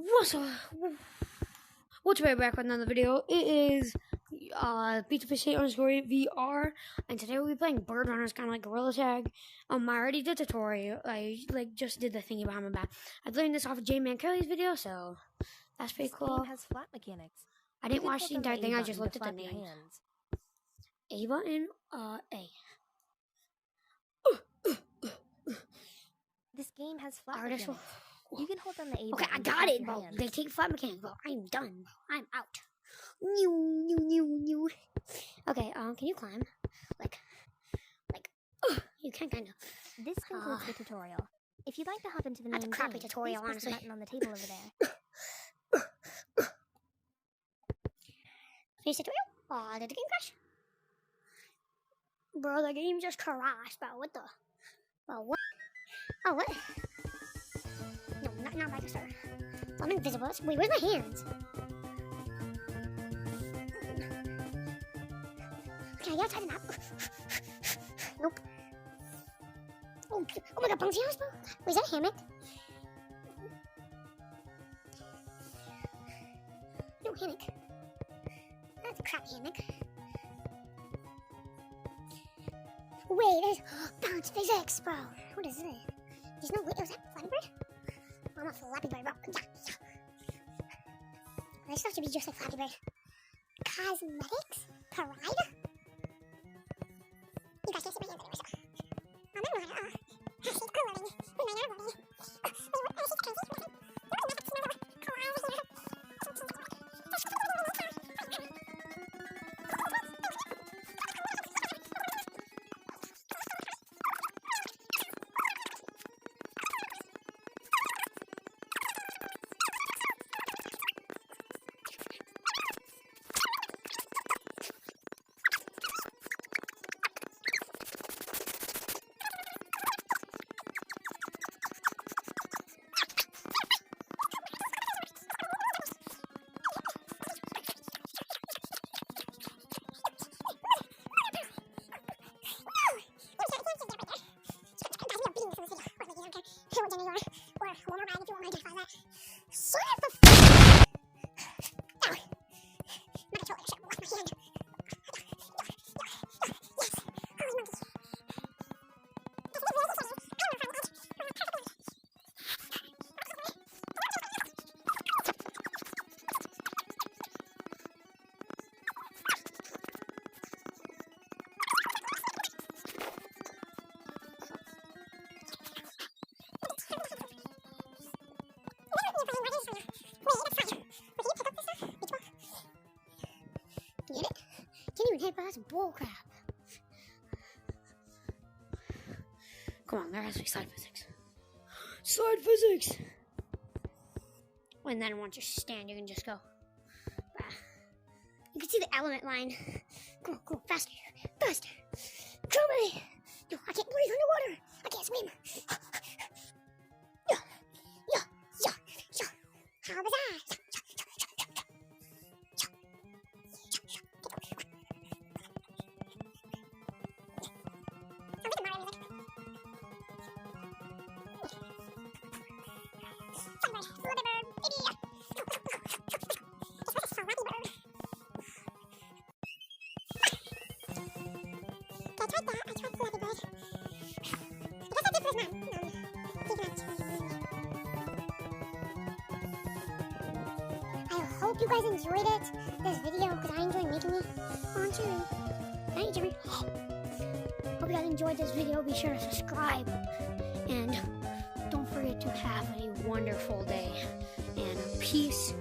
What's up? What's right back with another video? It is Pizza Fish underscore VR, and today we'll be playing Bird Runners, kind of like Gorilla Tag. I already did the tutorial. I just did the thingy behind my back. I learned this off of J Man Kelly's video, so that's pretty cool. This game has flat mechanics. I didn't watch the entire thing. I just looked at the names. A button, A. This game has flat mechanics. You can hold on the A button. Okay, I got it, bro. They take flat mechanics, bro. I'm done. I'm out. New. Okay, can you climb? You can kind of. This concludes the tutorial. If you'd like to hop into the main That's a crappy game, tutorial, please press honestly. the button on the table over there. Finish the tutorial? Oh, did the game crash? Bro, the game just crashed, bro. What the? Bro, what? Oh, what? No, not like a star. So I'm invisible. Wait, where's my hands? Okay, I gotta tie them out. Nope. Oh my god, bouncy house, bro. Wait, is that a hammock? No hammock. That's a crappy hammock. Wait, there's bounce physics, bro. What is this? There's no way. Was that Flappy Bird? I'm a Flappy Bird, bro. Yeah. This stuff should be just like Flappy Bird. Cosmetics? Parade? You guys can't see my hands anymore, so. I'm not know how to, she's cooling. My arm. Get it? Can't even hit, but that's bullcrap. Come on, there has to be side physics. Side physics! And then once you stand, you can just go. You can see the element line. Come on, faster. Come on! No, I can't breathe underwater. I can't swim. Yeah. How was that? I hope you guys enjoyed this video, because I enjoyed making it. On Jimmy. Thank you, Jimmy. Hope you guys enjoyed this video. Be sure to subscribe. And don't forget to have a wonderful day. And peace